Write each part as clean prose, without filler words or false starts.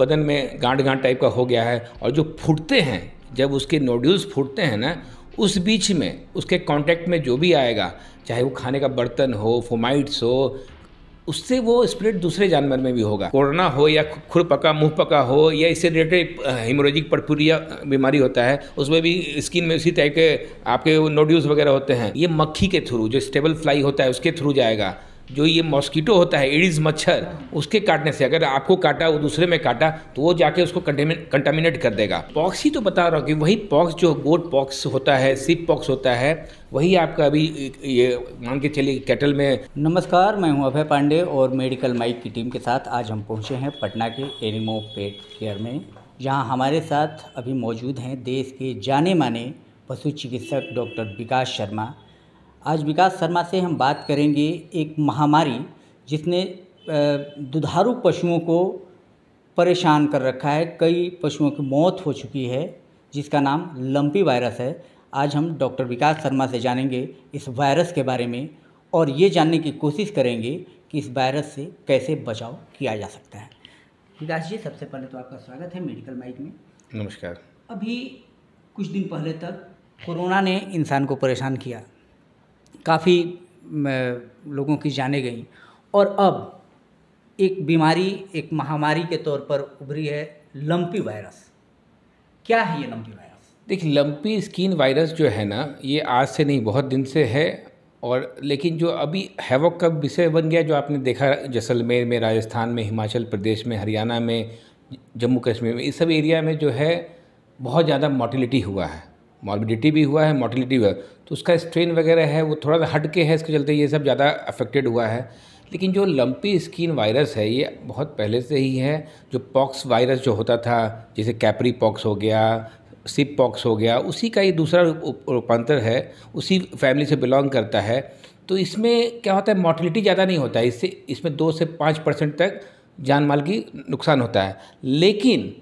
बदन में गांठ गांठ टाइप का हो गया है और जो फूटते हैं, जब उसके नोड्यूल्स फूटते हैं ना, उस बीच में उसके कांटेक्ट में जो भी आएगा, चाहे वो खाने का बर्तन हो, फोमाइट्स हो, उससे वो स्प्रेड दूसरे जानवर में भी होगा। कोरोना हो या खुर पका, मुंह पका हो, या इससे रिलेटेड हेमोरेजिक पर्पुरिया बीमारी होता है, उसमें भी स्किन में उसी टाइप के आपके नोड्यूल्स वगैरह होते हैं। ये मक्खी के थ्रू, जो स्टेबल फ्लाई होता है उसके थ्रू जाएगा। जो ये मॉस्किटो होता है, एडिस मच्छर, उसके काटने से, अगर आपको काटा, वो दूसरे में काटा, तो वो जाके उसको कंटामिनेट कर देगा। पॉक्स ही तो बता रहा हूँ कि वही पॉक्स जो गोट पॉक्स होता है, सिप पॉक्स होता है, वही आपका अभी ये मान के चलिए कैटल में। नमस्कार, मैं हूं अभय पांडे और मेडिकल माइक की टीम के साथ आज हम पहुंचे हैं पटना के एनिमो पेट केयर में, जहां हमारे साथ अभी मौजूद हैं देश के जाने माने पशु चिकित्सक डॉक्टर विकास शर्मा। आज विकास शर्मा से हम बात करेंगे एक महामारी जिसने दुधारू पशुओं को परेशान कर रखा है। कई पशुओं की मौत हो चुकी है, जिसका नाम लंपी वायरस है। आज हम डॉक्टर विकास शर्मा से जानेंगे इस वायरस के बारे में और ये जानने की कोशिश करेंगे कि इस वायरस से कैसे बचाव किया जा सकता है। विकास जी, सबसे पहले तो आपका स्वागत है मेडिकल माइक में। नमस्कार। अभी कुछ दिन पहले तक कोरोना ने इंसान को परेशान किया, काफ़ी लोगों की जानें गई और अब एक बीमारी, एक महामारी के तौर पर उभरी है लंपी वायरस। क्या है ये लंपी वायरस? देखिए, लंपी स्किन वायरस जो है ना, ये आज से नहीं, बहुत दिन से है। और लेकिन जो अभी हैवॉक का विषय बन गया, जो आपने देखा जैसलमेर में, राजस्थान में, हिमाचल प्रदेश में, हरियाणा में, जम्मू कश्मीर में, इस सब एरिया में जो है बहुत ज़्यादा मॉर्टिलिटी हुआ है, मॉर्बिडिटी भी हुआ है, मॉर्टिलिटी हुआ है। तो उसका स्ट्रेन वगैरह है वो थोड़ा सा हट के है, इसके चलते ये सब ज़्यादा अफेक्टेड हुआ है। लेकिन जो लंपी स्किन वायरस है, ये बहुत पहले से ही है। जो पॉक्स वायरस जो होता था, जैसे कैपरी पॉक्स हो गया, सिप पॉक्स हो गया, उसी का ये दूसरा रूपांतर है, उसी फैमिली से बिलोंग करता है। तो इसमें क्या होता है, मॉर्टिलिटी ज़्यादा नहीं होता है, इसमें 2 से 5% तक जान माल की नुकसान होता है। लेकिन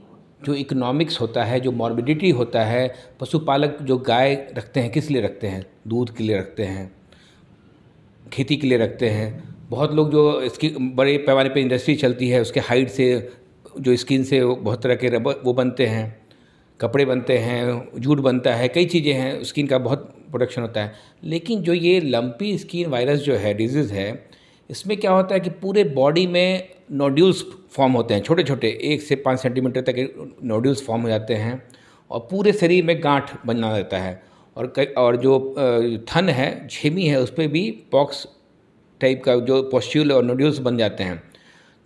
जो इकोनॉमिक्स होता है, जो मॉर्बिडिटी होता है, पशुपालक जो गाय रखते हैं, किस लिए रखते हैं? दूध के लिए रखते हैं, खेती के लिए रखते हैं। बहुत लोग जो इसकी बड़े पैमाने पे इंडस्ट्री चलती है, उसके हाइड से, जो स्किन से बहुत तरह के रबर वो बनते हैं, कपड़े बनते हैं, जूट बनता है, कई चीज़ें हैं, स्किन का बहुत प्रोडक्शन होता है। लेकिन जो ये लंपी स्किन वायरस जो है, डिजीज़ है, इसमें क्या होता है कि पूरे बॉडी में नोड्यूल्स फॉर्म होते हैं, छोटे छोटे 1 से 5 सेंटीमीटर तक नोड्यूल्स फॉर्म हो जाते हैं और पूरे शरीर में गांठ बना रहता है। और जो थन है, छेमी है, उस पर भी पॉक्स टाइप का जो पॉस्ट्यूल और नोड्यूल्स बन जाते हैं।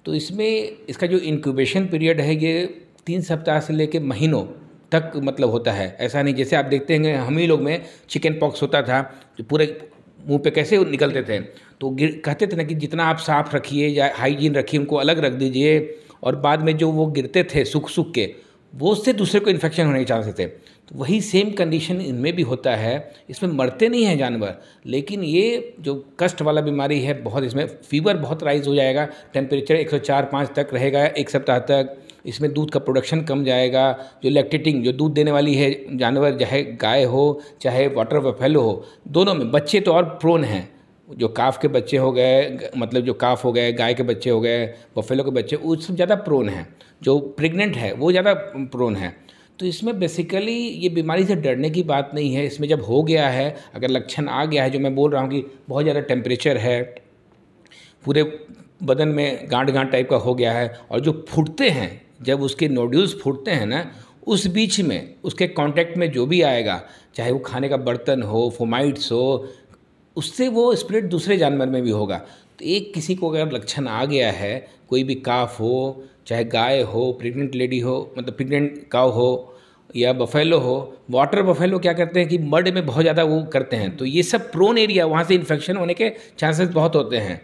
तो इसमें इसका जो इंक्यूबेशन पीरियड है, ये 3 सप्ताह से लेकर महीनों तक मतलब होता है। ऐसा नहीं, जैसे आप देखते हैं हम ही लोग में चिकन पॉक्स होता था, जो पूरे मुंह पे कैसे निकलते थे, तो कहते थे ना कि जितना आप साफ़ रखिए या हाइजीन रखिए, उनको अलग रख दीजिए, और बाद में जो वो गिरते थे सूख सूख के, वो उससे दूसरे को इन्फेक्शन होने के चांसेस थे। तो वही सेम कंडीशन इनमें भी होता है। इसमें मरते नहीं हैं जानवर, लेकिन ये जो कष्ट वाला बीमारी है, बहुत इसमें फीवर बहुत राइज हो जाएगा, टेम्परेचर 104-105 तक रहेगा 1 सप्ताह तक। इसमें दूध का प्रोडक्शन कम जाएगा। जो लैक्टेटिंग, जो दूध देने वाली है जानवर, चाहे गाय हो चाहे वाटर बफेलो हो, दोनों में बच्चे तो और प्रोन हैं। जो काफ के बच्चे हो गए, मतलब जो काफ हो गए, गाय के बच्चे हो गए, बफेलो के बच्चे, वो सब ज़्यादा प्रोन हैं। जो प्रेग्नेंट है वो ज़्यादा प्रोन है। तो इसमें बेसिकली ये बीमारी से डरने की बात नहीं है। इसमें जब हो गया है, अगर लक्षण आ गया है, जो मैं बोल रहा हूँ कि बहुत ज़्यादा टेम्परेचर है, पूरे बदन में गांठ गांठ टाइप का हो गया है, और जो फूटते हैं, जब उसके नोड्यूल्स फूटते हैं ना, उस बीच में उसके कांटेक्ट में जो भी आएगा, चाहे वो खाने का बर्तन हो, फोमाइट्स हो, उससे वो स्प्रेड दूसरे जानवर में भी होगा। तो एक किसी को अगर लक्षण आ गया है, कोई भी काफ हो, चाहे गाय हो, प्रेग्नेंट लेडी हो, मतलब प्रेग्नेंट काव हो, या बफेलो हो। वाटर बफेलो क्या करते हैं कि मड में बहुत ज़्यादा वो करते हैं, तो ये सब प्रोन एरिया, वहाँ से इन्फेक्शन होने के चांसेस बहुत होते हैं।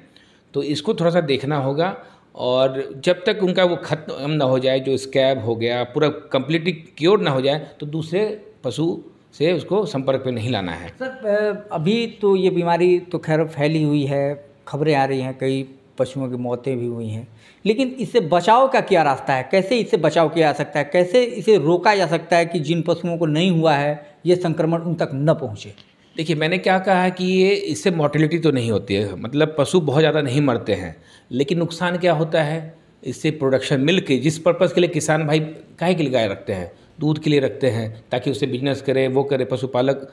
तो इसको थोड़ा सा देखना होगा, और जब तक उनका वो खत्म ना हो जाए, जो स्कैब हो गया पूरा कंप्लीटली क्योर ना हो जाए, तो दूसरे पशु से उसको संपर्क में नहीं लाना है। सर, अभी तो ये बीमारी तो खैर फैली हुई है, खबरें आ रही हैं, कई पशुओं की मौतें भी हुई हैं, लेकिन इससे बचाव का क्या रास्ता है? कैसे इससे बचाव किया जा सकता है? कैसे इसे रोका जा सकता है कि जिन पशुओं को नहीं हुआ है, ये संक्रमण उन तक न पहुँचे? देखिए, मैंने क्या कहा है कि ये इससे मॉर्टिलिटी तो नहीं होती है, मतलब पशु बहुत ज़्यादा नहीं मरते हैं, लेकिन नुकसान क्या होता है? इससे प्रोडक्शन मिल्क के, जिस पर्पज़ के लिए किसान भाई काहे के लिए गाय रखते हैं, दूध के लिए रखते हैं, ताकि उससे बिजनेस करे, वो करे, पशुपालक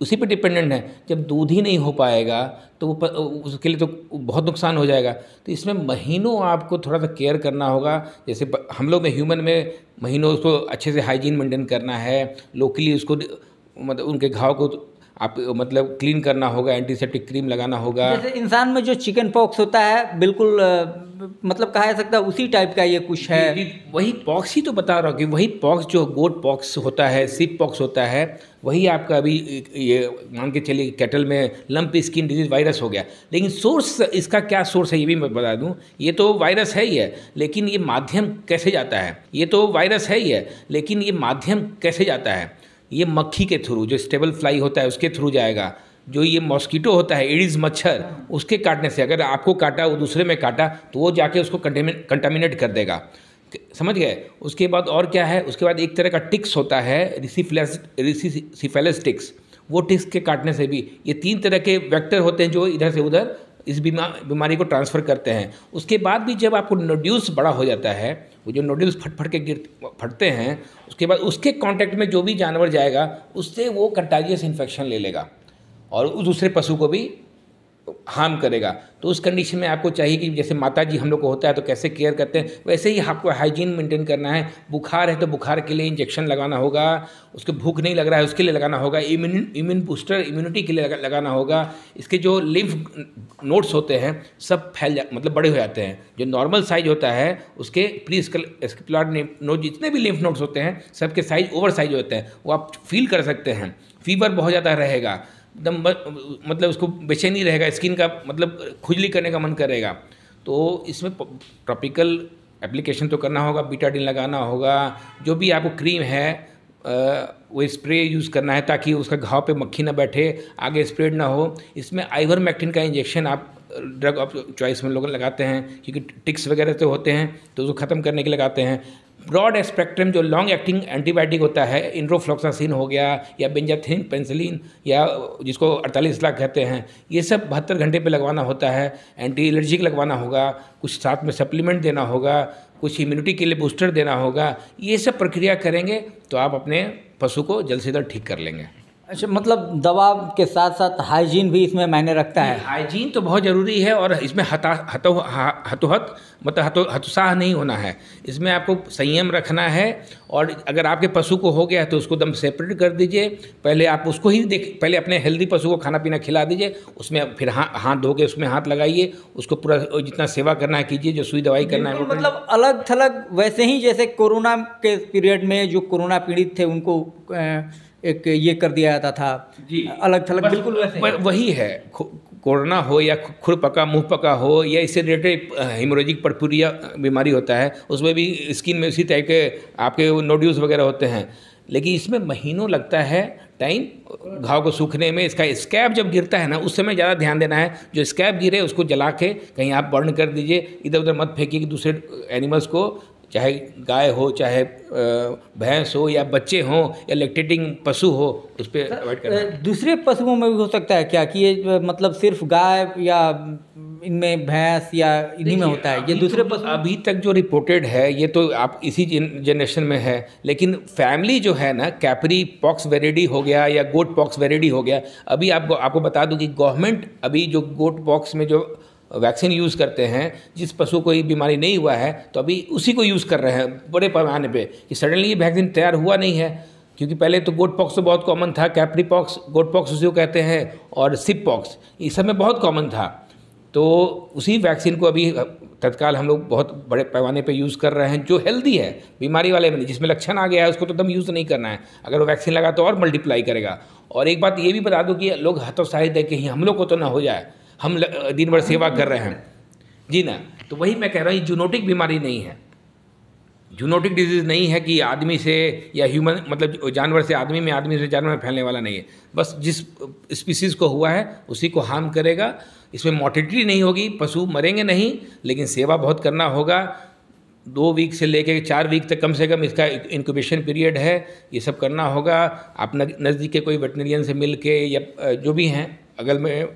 उसी पे डिपेंडेंट है। जब दूध ही नहीं हो पाएगा तो वो उसके लिए तो बहुत नुकसान हो जाएगा। तो इसमें महीनों आपको थोड़ा सा केयर करना होगा। जैसे हम लोग में ह्यूमन में महीनों उसको अच्छे से हाइजीन मेंटेन करना है, लोकली उसको मतलब उनके घाव को आप मतलब क्लीन करना होगा, एंटीसेप्टिक क्रीम लगाना होगा। जैसे इंसान में जो चिकन पॉक्स होता है बिल्कुल मतलब कहा जा सकता है उसी टाइप का ये कुछ है। वही पॉक्स ही तो बता रहा हूँ कि वही पॉक्स जो गोट पॉक्स होता है, सिप पॉक्स होता है, वही आपका अभी ये मान के चलिए कैटल में लंप स्किन डिजीज वायरस हो गया। लेकिन सोर्स इसका क्या सोर्स है ये भी मैं बता दूं। ये तो वायरस है ही है, लेकिन ये माध्यम कैसे जाता है, ये तो वायरस है ही है, लेकिन ये माध्यम कैसे जाता है। ये मक्खी के थ्रू, जो स्टेबल फ्लाई होता है उसके थ्रू जाएगा। जो ये मॉस्किटो होता है, एडिस मच्छर, उसके काटने से, अगर आपको काटा वो दूसरे में काटा तो वो जाके उसको कंटामिनेट कर देगा, समझ गए। उसके बाद और क्या है, उसके बाद एक तरह का टिक्स होता है, रिसिफेलस टिक्स। वो टिक्स के काटने से भी, ये 3 तरह के वेक्टर होते हैं जो इधर से उधर इस बीमारी को ट्रांसफ़र करते हैं। उसके बाद भी जब आपको नोड्यूल्स बड़ा हो जाता है, वो जो नोड्यूल्स फटते हैं, उसके बाद उसके कांटेक्ट में जो भी जानवर जाएगा उससे वो कंटाजियस इन्फेक्शन ले लेगा और उस दूसरे पशु को भी हार्म करेगा। तो उस कंडीशन में आपको चाहिए कि जैसे माता जी हम लोग को होता है तो कैसे केयर करते हैं, वैसे ही आपको हाइजीन मेंटेन करना है। बुखार है तो बुखार के लिए इंजेक्शन लगाना होगा, उसको भूख नहीं लग रहा है उसके लिए लगाना होगा, इम्यून बूस्टर इम्यूनिटी के लिए लगाना होगा। इसके जो लिम्फ नोड्स होते हैं सब मतलब बड़े हो जाते हैं। जो नॉर्मल साइज होता है उसके प्री स्केपुलर नोड जितने भी लिम्फ नोड्स होते हैं सबके साइज ओवर साइज होते हैं, वो आप फील कर सकते हैं। फीवर बहुत ज़्यादा रहेगा, एकदम मतलब उसको बेचैनी रहेगा, स्किन का मतलब खुजली करने का मन करेगा। तो इसमें टॉपिकल एप्लीकेशन तो करना होगा, बीटाडिन लगाना होगा, जो भी आपको क्रीम है वो स्प्रे यूज़ करना है ताकि उसका घाव पे मक्खी ना बैठे, आगे स्प्रेड ना हो। इसमें आइवरमेक्टिन का इंजेक्शन आप ड्रग ऑफ चॉइस में लोग लगाते हैं, क्योंकि टिक्स वगैरह तो होते हैं तो उसको ख़त्म करने के लिए लगाते हैं। ब्रॉड स्पेक्ट्रम जो लॉन्ग एक्टिंग एंटीबायोटिक होता है, इंड्रोफ्लॉक्सासिन हो गया या बेंजाथिन पेंसिलिन या जिसको 48 लाख कहते हैं, ये सब 72 घंटे पे लगवाना होता है। एंटी एलर्जिक लगवाना होगा, कुछ साथ में सप्लीमेंट देना होगा, कुछ इम्यूनिटी के लिए बूस्टर देना होगा। ये सब प्रक्रिया करेंगे तो आप अपने पशु को जल्द से जल्द ठीक कर लेंगे। अच्छा, मतलब दवा के साथ साथ हाइजीन भी इसमें मायने रखता है। हाइजीन तो बहुत ज़रूरी है और इसमें हतोत्साह नहीं होना है। इसमें आपको संयम रखना है और अगर आपके पशु को हो गया है तो उसको दम सेपरेट कर दीजिए। पहले आप उसको ही पहले अपने हेल्दी पशु को खाना पीना खिला दीजिए, उसमें फिर हाथ धो के उसमें हाथ लगाइए, उसको पूरा जितना सेवा करना है कीजिए, जो सुई दवाई करना है। मतलब अलग थलग वैसे ही जैसे कोरोना के पीरियड में जो कोरोना पीड़ित थे उनको एक ये कर दिया जाता था जी, अलग थलग बिल्कुल वैसे वही है। कोरोना हो या खुरपका मुंह पका हो या इससे रिलेटेड हेमोरेजिक पर्पुरिया बीमारी होता है, उसमें भी स्किन में उसी टाइप के आपके नोड्यूल्स वगैरह होते हैं। लेकिन इसमें महीनों लगता है टाइम घाव को सूखने में। इसका स्कैब जब गिरता है ना, उस समय ज़्यादा ध्यान देना है। जो स्कैब गिरे उसको जला के कहीं आप बर्न कर दीजिए, इधर उधर मत फेंकिए कि दूसरे एनिमल्स को, चाहे गाय हो, चाहे भैंस हो या बच्चे हों या लैक्टेटिंग पशु हो, उस पर अवॉइड करना। दूसरे पशुओं में भी हो सकता है क्या कि ये मतलब सिर्फ गाय या इनमें भैंस या इन्हीं में होता है? ये दूसरे पशु अभी तक जो रिपोर्टेड है ये तो आप इसी जनरेशन में है, लेकिन फैमिली जो है ना, कैपरी पॉक्स वेरिडी हो गया या गोट पॉक्स वेरिडी हो गया। अभी आपको बता दूं कि गवर्नमेंट अभी जो गोट पॉक्स में जो वैक्सीन यूज़ करते हैं, जिस पशु को ये बीमारी नहीं हुआ है तो अभी उसी को यूज़ कर रहे हैं बड़े पैमाने पे। कि सडनली ये वैक्सीन तैयार हुआ नहीं है, क्योंकि पहले तो गोट पॉक्स तो बहुत कॉमन था, कैपरी पॉक्स, गोट पॉक्स उसी को कहते हैं, और सिप पॉक्स ये सब में बहुत कॉमन था। तो उसी वैक्सीन को अभी तत्काल हम लोग बहुत बड़े पैमाने पे यूज़ कर रहे हैं, जो हेल्दी है, बीमारी वाले में नहीं। जिसमें लक्षण आ गया है उसको तो एकदम यूज़ नहीं करना है, अगर वो वैक्सीन लगा तो और मल्टीप्लाई करेगा। और एक बात ये भी बता दूं कि लोग हतोत्साहित है कि हम लोग को तो ना हो जाए, हम दिन भर सेवा कर रहे हैं जी ना। तो वही मैं कह रहा हूँ, ये जूनोटिक बीमारी नहीं है, जूनोटिक डिजीज़ नहीं है कि आदमी से या ह्यूमन मतलब जानवर से आदमी में, आदमी से जानवर में फैलने वाला नहीं है। बस जिस स्पीसीज़ को हुआ है उसी को हार्म करेगा। इसमें मोर्टेलिटी नहीं होगी, पशु मरेंगे नहीं, लेकिन सेवा बहुत करना होगा। 2 वीक से लेकर 4 वीक तक कम से कम इसका इंक्यूबेशन पीरियड है, ये सब करना होगा। आप नज़दीक के कोई वेटनरियन से मिल के या जो भी हैं अगल में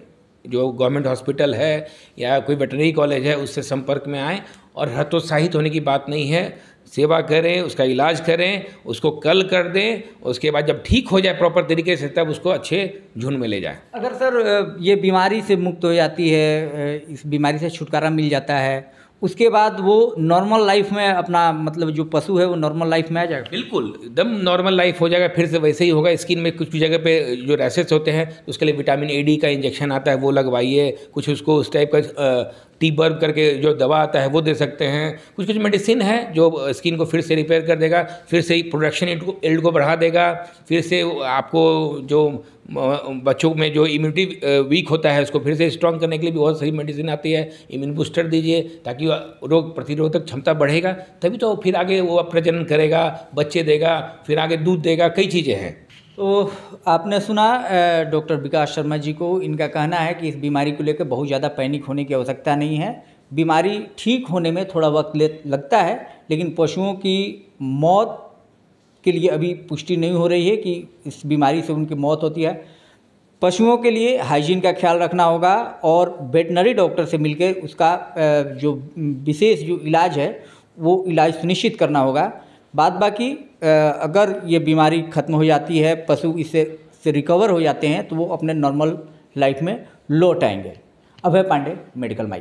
जो गवर्नमेंट हॉस्पिटल है या कोई वेटनरी कॉलेज है, उससे संपर्क में आएँ और हतोत्साहित होने की बात नहीं है। सेवा करें, उसका इलाज करें, उसको कल कर दें, उसके बाद जब ठीक हो जाए प्रॉपर तरीके से तब उसको अच्छे झुंड में ले जाएं। अगर सर ये बीमारी से मुक्त हो जाती है, इस बीमारी से छुटकारा मिल जाता है, उसके बाद वो नॉर्मल लाइफ में अपना मतलब जो पशु है वो नॉर्मल लाइफ में आ जाएगा? बिल्कुल एकदम नॉर्मल लाइफ हो जाएगा, फिर से वैसे ही होगा। स्किन में कुछ भी जगह पे जो रैशेस होते हैं तो उसके लिए विटामिन ए डी का इंजेक्शन आता है, वो लगवाइए। कुछ उसको उस टाइप का टी बर्ब करके जो दवा आता है वो दे सकते हैं। कुछ कुछ मेडिसिन है जो स्किन को फिर से रिपेयर कर देगा, फिर से प्रोडक्शन एल्ड को बढ़ा देगा, फिर से आपको जो बच्चों में जो इम्यूनिटी वीक होता है उसको फिर से स्ट्रॉन्ग करने के लिए भी बहुत सही मेडिसिन आती है। इम्यून बूस्टर दीजिए ताकि रोग प्रतिरोधक क्षमता बढ़ेगा, तभी तो फिर आगे वो प्रजनन करेगा, बच्चे देगा, फिर आगे दूध देगा, कई चीज़ें हैं। तो आपने सुना डॉक्टर विकास शर्मा जी को, इनका कहना है कि इस बीमारी को लेकर बहुत ज़्यादा पैनिक होने की आवश्यकता नहीं है। बीमारी ठीक होने में थोड़ा वक्त लगता है, लेकिन पशुओं की मौत के लिए अभी पुष्टि नहीं हो रही है कि इस बीमारी से उनकी मौत होती है। पशुओं के लिए हाइजीन का ख्याल रखना होगा और वेटनरी डॉक्टर से मिलकर उसका जो विशेष जो इलाज है वो इलाज सुनिश्चित करना होगा। बाद बाकी अगर ये बीमारी ख़त्म हो जाती है, पशु इससे रिकवर हो जाते हैं, तो वो अपने नॉर्मल लाइफ में लौट आएंगे। अभय पांडे, मेडिकल माइक।